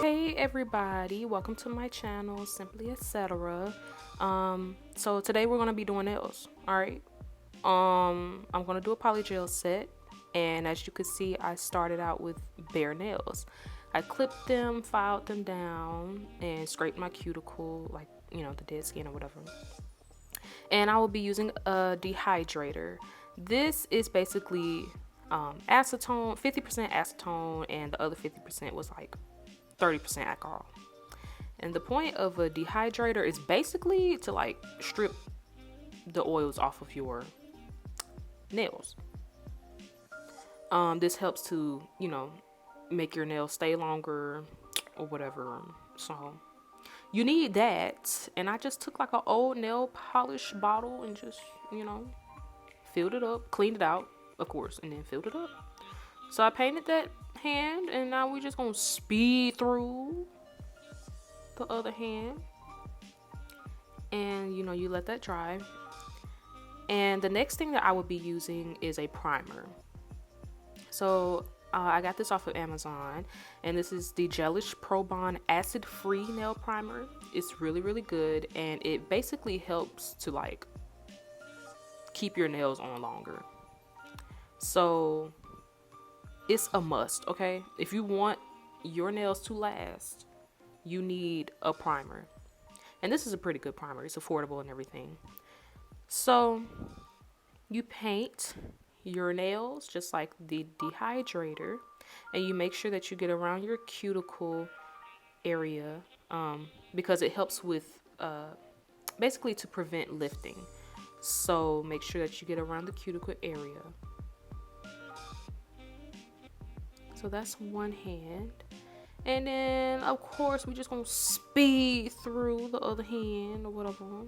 Hey everybody, welcome to my channel, Simply Etc. So today we're gonna be doing nails. Alright. I'm gonna do a polygel set, and as you can see, I started out with bare nails. I clipped them, filed them down, and scraped my cuticle, like the dead skin or whatever. And I will be using a dehydrator. This is basically acetone, 50% acetone, and the other 50% was like 30% alcohol. And the point of a dehydrator is basically to like strip the oils off of your nails. This helps to, make your nails stay longer or whatever. So you need that. And I just took like an old nail polish bottle and just, filled it up, cleaned it out, of course, and then filled it up. So I painted that hand, and now we just gonna speed through the other hand. And you let that dry. And the next thing that I would be using is a primer. So I got this off of Amazon, and this is the Gelish Pro Bond Acid Free Nail Primer. It's really, really good, and it basically helps to like keep your nails on longer. So it's a must, okay? If you want your nails to last, you need a primer. And this is a pretty good primer. It's affordable and everything. So you paint your nails just like the dehydrator, and you make sure that you get around your cuticle area, because it helps with basically to prevent lifting. So make sure that you get around the cuticle area. So that's one hand. And then of course we just gonna speed through the other hand or whatever.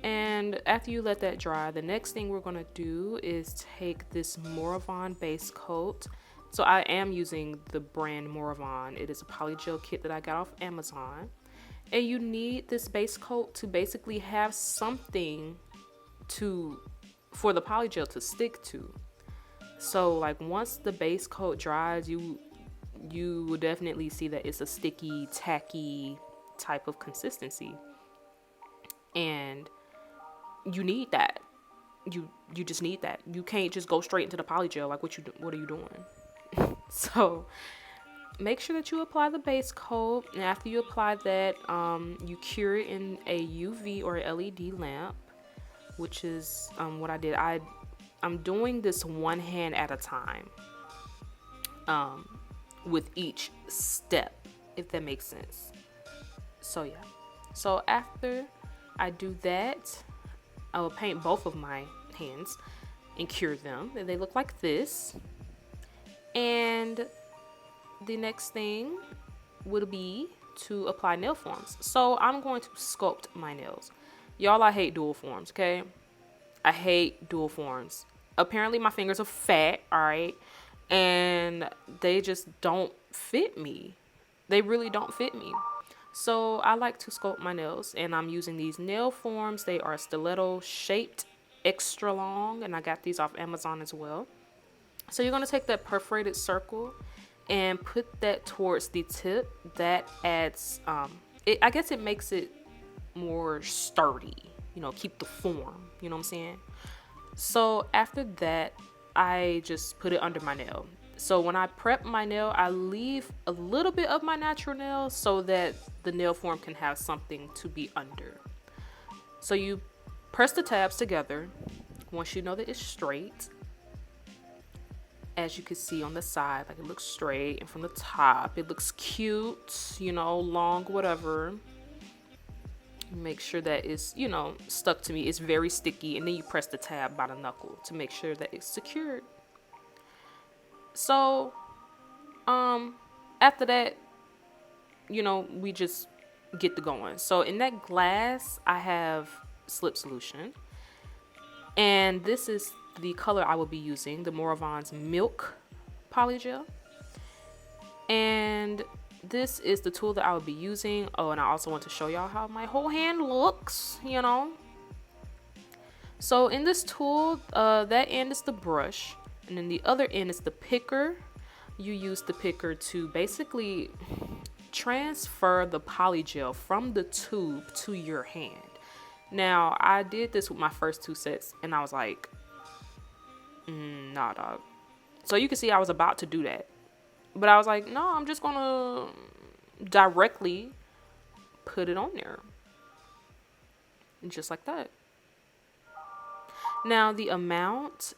And after you let that dry, the next thing we're gonna do is take this Morovan base coat. So I am using the brand Morovan. It is a polygel kit that I got off Amazon. And you need this base coat to basically have something for the polygel to stick to. So like once the base coat dries, you will definitely see that it's a sticky, tacky type of consistency. And you need that. You just need that. You can't just go straight into the polygel. Like what are you doing? So make sure that you apply the base coat, and after you apply that, you cure it in a UV or LED lamp, which is what I did. I'm doing this one hand at a time, with each step, if that makes sense. So yeah. So after I do that, I will paint both of my hands and cure them, and they look like this. And the next thing would be to apply nail forms. So I'm going to sculpt my nails. Y'all, I hate dual forms, okay? I hate dual forms. Apparently my fingers are fat, alright? And they just don't fit me. They really don't fit me. So I like to sculpt my nails, and I'm using these nail forms. They are stiletto shaped, extra long, and I got these off Amazon as well. So you're going to take that perforated circle and put that towards the tip. That adds, I guess it makes it more sturdy, keep the form, you know what I'm saying? So after that, I just put it under my nail. So when I prep my nail, I leave a little bit of my natural nail so that the nail form can have something to be under. So you press the tabs together once you know that it's straight. As you can see on the side, like it looks straight, and from the top it looks cute, long, whatever. Make sure that it's stuck to me. It's very sticky, and then you press the tab by the knuckle to make sure that it's secured. So after that, we just get to going. So in that glass I have slip solution, and this is the color I will be using, the Morovan's Milk Polygel. And this is the tool that I will be using. Oh, and I also want to show y'all how my whole hand looks, So in this tool, that end is the brush, and then the other end is the picker. You use the picker to basically transfer the polygel from the tube to your hand. Now, I did this with my first 2 sets, and I was like, nah, dog. So you can see I was about to do that. But I was like, no, I'm just gonna directly put it on there. And just like that. Now, the amount,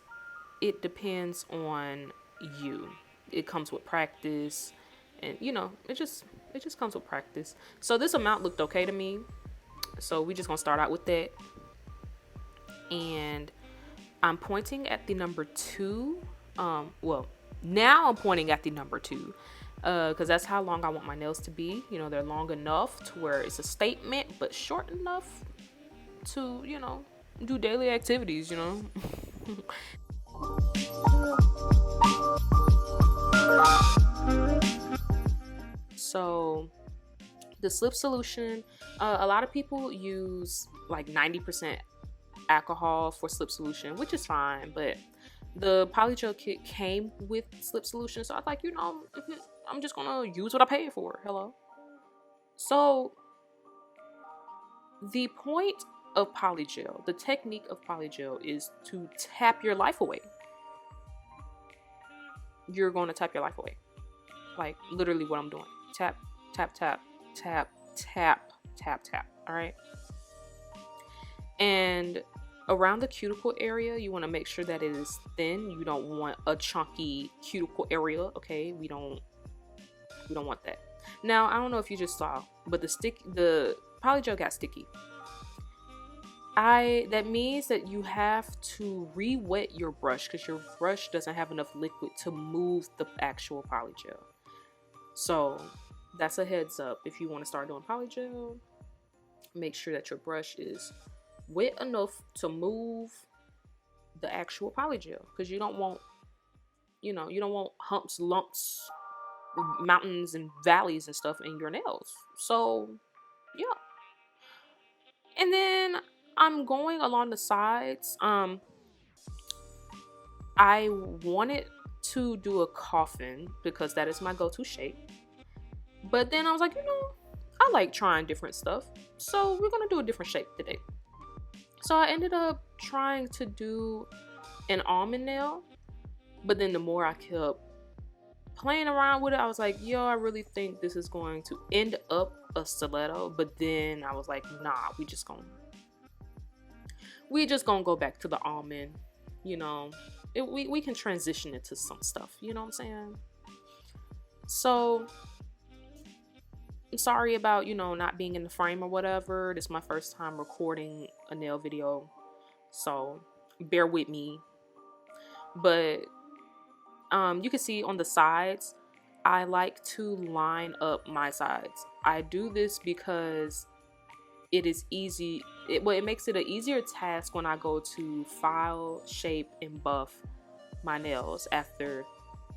it depends on you. It comes with practice, and it just comes with practice. So this amount looked okay to me, so we just gonna start out with that. And I'm pointing at the number 2. Well, now I'm pointing at the number 2, because that's how long I want my nails to be. They're long enough to where it's a statement, but short enough to do daily activities. So the slip solution, a lot of people use like 90% alcohol for slip solution, which is fine, but the polygel kit came with slip solution, so I was like, I'm just gonna use what I paid for. Hello. So the point of polygel, the technique of polygel, is to tap your life away. You're going to tap your life away, like literally what I'm doing. Tap, tap, tap, tap, tap, tap, tap. All right. And around the cuticle area, you want to make sure that it is thin. You don't want a chunky cuticle area. Okay, we don't want that. Now, I don't know if you just saw, but the polygel got sticky. That means that you have to re-wet your brush, because your brush doesn't have enough liquid to move the actual polygel. So that's a heads up. If you want to start doing polygel, make sure that your brush is wet enough to move the actual polygel, because you don't want humps, lumps, mountains and valleys and stuff in your nails. So yeah. And then I'm going along the sides. I wanted to do a coffin because that is my go-to shape, but then I was like, I like trying different stuff, so we're gonna do a different shape today. So I ended up trying to do an almond nail, but then the more I kept playing around with it, I was like, yo, I really think this is going to end up a stiletto. But then I was like, nah, we just gonna go back to the almond. We can transition into some stuff, you know what I'm saying? So I'm sorry about not being in the frame or whatever. This is my first time recording a nail video, so bear with me. But you can see on the sides, I like to line up my sides. I do this because it is easy. It makes it an easier task when I go to file, shape, and buff my nails after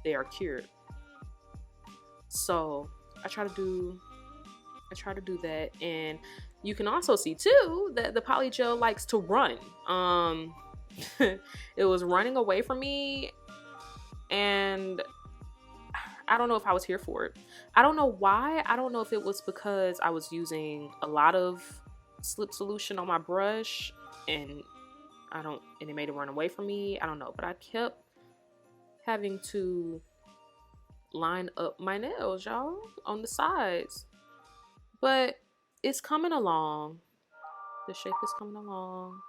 they are cured. So I try to do that. And you can also see too that the polygel likes to run. It was running away from me, and I don't know if I was here for it. I don't know why. I don't know if it was because I was using a lot of slip solution on my brush and it made it run away from me. I don't know, but I kept having to line up my nails, y'all, on the sides. But it's coming along. The shape is coming along.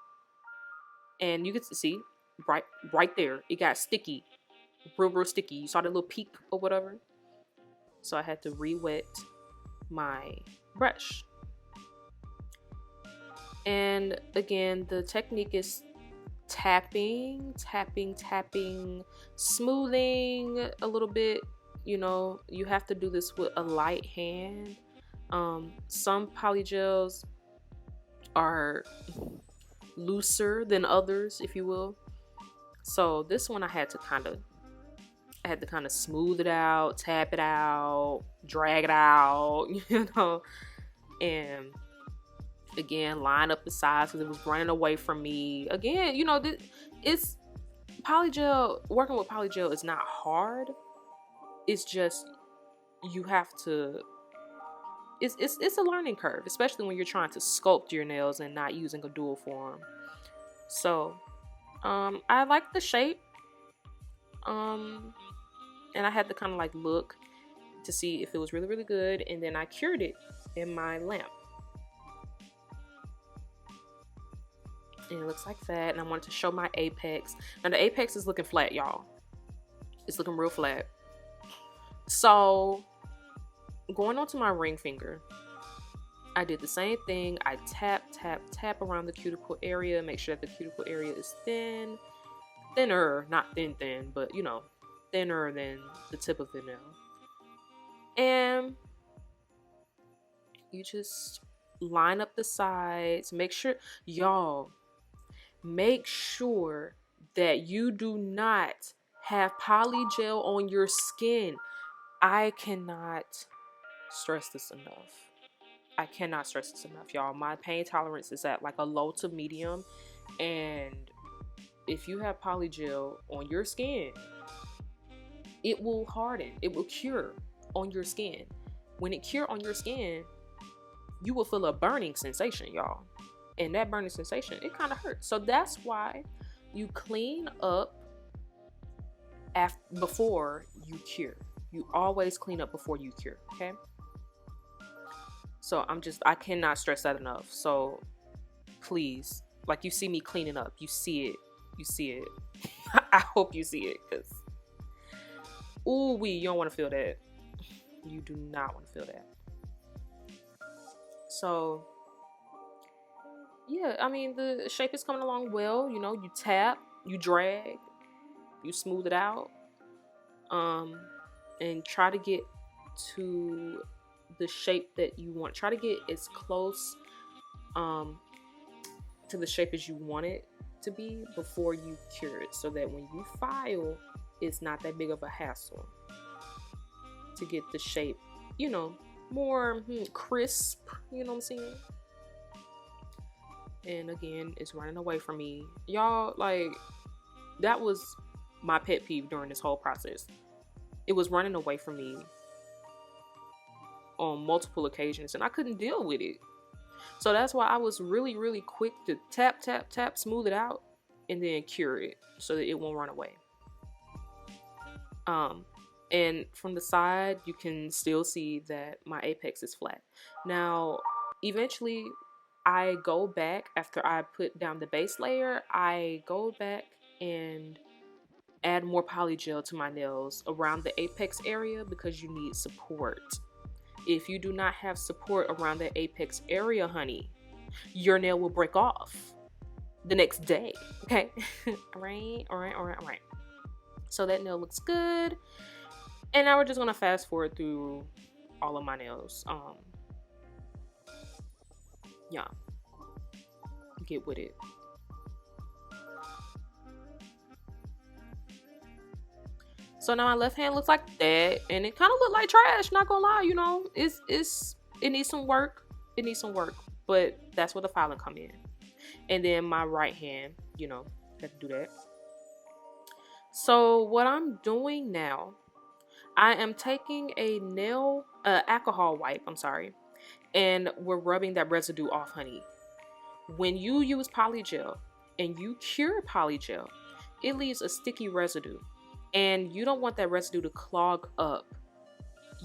And you can see right there, it got sticky. Real sticky. You saw that little peak or whatever. So I had to re-wet my brush. And again, the technique is tapping, smoothing a little bit. You have to do this with a light hand. Some polygels are looser than others, if you will. So this one I had to kind of smooth it out, tap it out, drag it out, and Again, line up the sides because it was running away from me. Again, you know, it's polygel. Working with polygel is not hard. It's just you have to. It's a learning curve, especially when you're trying to sculpt your nails and not using a dual form. So, I like the shape. Um, and I had to kind of like look to see if it was really really good, and then I cured it in my lamp. And it looks like that, and I wanted to show my apex. Now the apex is looking flat, y'all. It's looking real flat. So going on to my ring finger, I did the same thing. I tap around the cuticle area, make sure that the cuticle area is thinner, not thin, but you know, thinner than the tip of the nail. And you just line up the sides. Make sure, y'all, make sure that you do not have polygel on your skin. I cannot stress this enough. I cannot stress this enough, y'all. My pain tolerance is at like a low to medium, and if you have polygel on your skin, it will harden. It will cure on your skin. When it cure on your skin, you will feel a burning sensation, y'all. And that burning sensation, it kind of hurts. So that's why you clean up before you cure. You always clean up before you cure, okay? So I cannot stress that enough. So please, like, you see me cleaning up, you see it. I hope you see it, because you don't want to feel that. You do not want to feel that. So yeah, I mean, the shape is coming along well. You know, you tap, you drag, you smooth it out, and try to get to the shape that you want. Try to get as close to the shape as you want it to be before you cure it, so that when you file, it's not that big of a hassle to get the shape, you know, more crisp, you know what I'm saying? And again, it's running away from me, y'all. Like, that was my pet peeve during this whole process. It was running away from me on multiple occasions, and I couldn't deal with it. So that's why I was really really quick to tap, smooth it out, and then cure it so that it won't run away. And from the side, you can still see that my apex is flat. Now, eventually, I go back after I put down the base layer. I go back and add more polygel to my nails around the apex area, because you need support. If you do not have support around the apex area, honey, your nail will break off the next day. Okay. All right. So that nail looks good. And now we're just gonna fast forward through all of my nails. Yeah. Get with it. So now my left hand looks like that, and it kind of looked like trash, not gonna lie. You know, it needs some work. It needs some work, but that's where the filing come in. And then my right hand, you know, have to do that. So what I'm doing now, I am taking a alcohol wipe, and we're rubbing that residue off, honey. When you use polygel and you cure polygel, it leaves a sticky residue, and you don't want that residue to clog up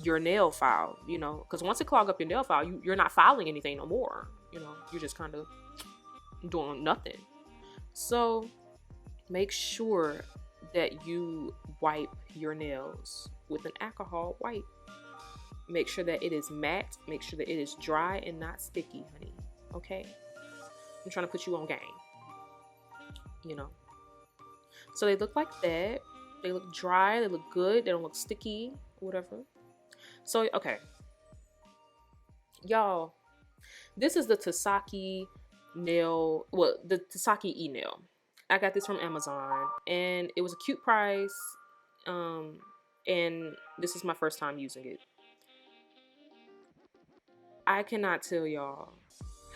your nail file, you know, because once it clogs up your nail file, you're not filing anything no more, you know, you're just kind of doing nothing. So make sure that you wipe your nails with an alcohol wipe. Make sure that it is matte, make sure that it is dry and not sticky, honey. Okay, I'm trying to put you on game, you know. So they look like that. They look dry, they look good, they don't look sticky, whatever. So okay, y'all, this is the Tasaki nail, well, the Tasaki e-nail. I got this from Amazon, and it was a cute price, and this is my first time using it. I cannot tell y'all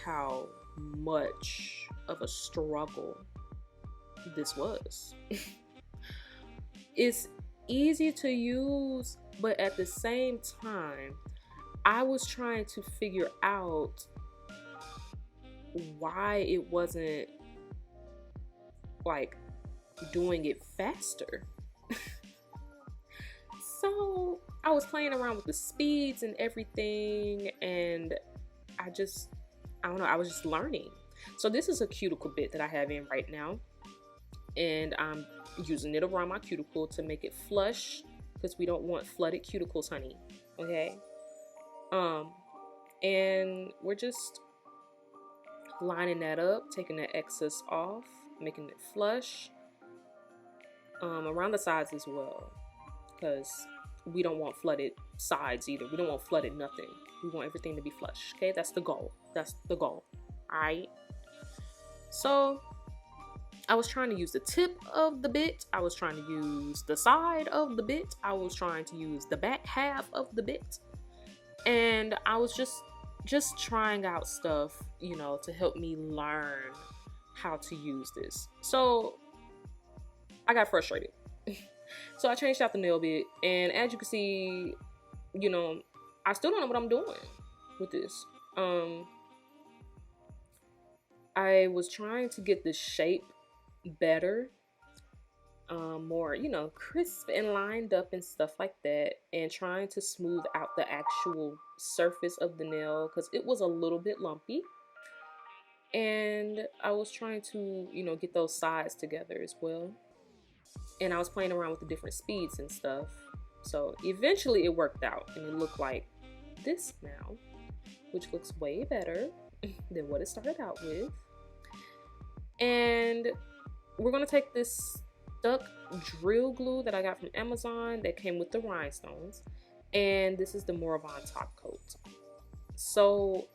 how much of a struggle this was. It's easy to use, but at the same time, I was trying to figure out why it wasn't like doing it faster. So I was playing around with the speeds and everything, and I don't know, I was just learning. So this is a cuticle bit that I have in right now, and I'm using it around my cuticle to make it flush, because we don't want flooded cuticles, honey. Okay. And we're just lining that up, taking the excess off, making it flush, around the sides as well, because we don't want flooded sides either. We don't want flooded nothing. We want everything to be flush. Okay, that's the goal. That's the goal. All right. So I was trying to use the tip of the bit. I was trying to use the side of the bit. I was trying to use the back half of the bit. And I was just trying out stuff, you know, to help me learn how to use this. So I got frustrated. So I changed out the nail bit, and as you can see, you know, I still don't know what I'm doing with this. I was trying to get the shape better, more, you know, crisp and lined up and stuff like that, and trying to smooth out the actual surface of the nail because it was a little bit lumpy. And I was trying to, you know, get those sides together as well. And I was playing around with the different speeds and stuff. So eventually it worked out, and it looked like this now, which looks way better than what it started out with. And we're gonna take this stuck drill glue that I got from Amazon that came with the rhinestones, and this is the Morovan top coat. So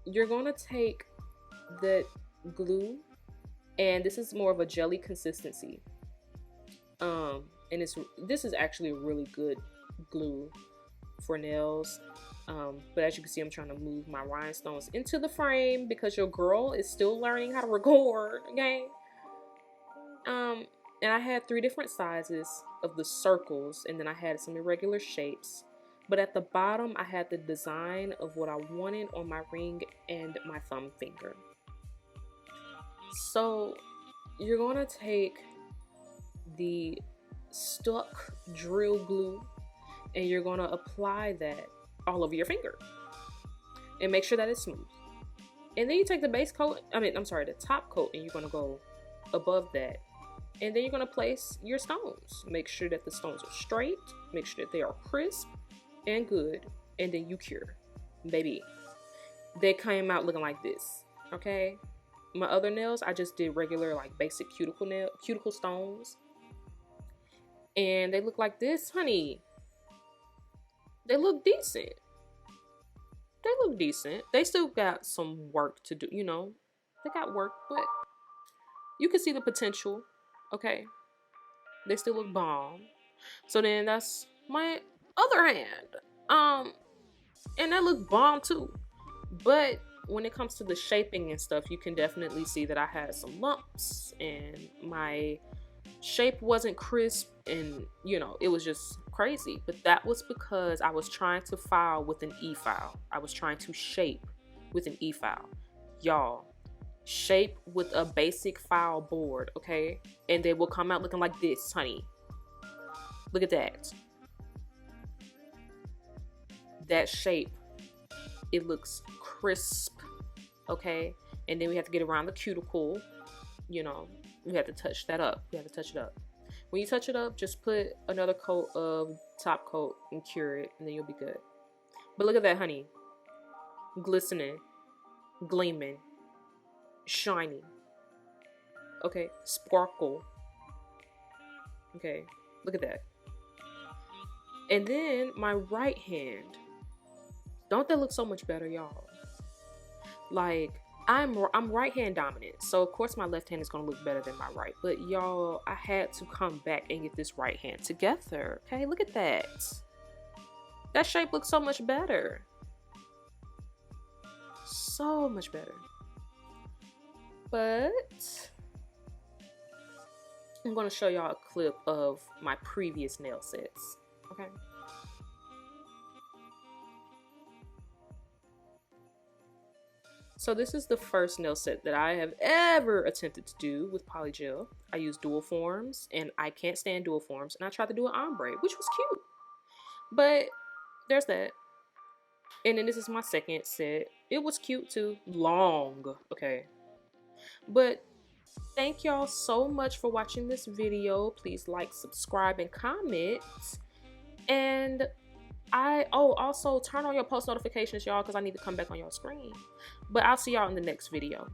you're gonna take that glue, and this is more of a jelly consistency. And this is actually a really good glue for nails. But as you can see, I'm trying to move my rhinestones into the frame because your girl is still learning how to record, okay? And I had 3 different sizes of the circles, and then I had some irregular shapes. But at the bottom, I had the design of what I wanted on my ring and my thumb finger. So you're gonna take the stuck drill glue, and you're gonna apply that all over your finger and make sure that it's smooth. And then you take the base coat, the top coat, and you're gonna go above that. And then you're gonna place your stones. Make sure that the stones are straight, make sure that they are crisp and good, and then you cure. Baby, they came out looking like this, okay? My other nails, I just did regular, like, basic cuticle stones. And they look like this, honey. They look decent. They look decent. They still got some work to do, you know. They got work, but you can see the potential, okay? They still look bomb. So then that's my other hand. And that looked bomb too. But when it comes to the shaping and stuff, you can definitely see that I had some lumps and my shape wasn't crisp, and you know, it was just crazy. But that was because I was trying to file with an e-file. I was trying to shape with an e-file. Y'all, shape with a basic file board, okay? And they will come out looking like this, honey. Look at that. That shape, it looks crisp, okay? And then we have to get around the cuticle, you know. We have to touch that up. We have to touch it up. When you touch it up, just put another coat of top coat and cure it, and then you'll be good. But look at that, honey. Glistening, gleaming, shining. Okay, sparkle. Okay, look at that. And then my right hand. Don't that look so much better, y'all? Like, I'm right hand dominant, so of course my left hand is gonna look better than my right. But y'all, I had to come back and get this right hand together. Okay, look at that. That shape looks so much better. So much better. But I'm going to show y'all a clip of my previous nail sets. Okay. So this is the first nail set that I have ever attempted to do with polygel. I use dual forms, and I can't stand dual forms, and I tried to do an ombre, which was cute. But there's that. And then this is my second set. It was cute too. Long, okay. But thank y'all so much for watching this video. Please like, subscribe, and comment. And also turn on your post notifications, y'all, because I need to come back on your screen. But I'll see y'all in the next video.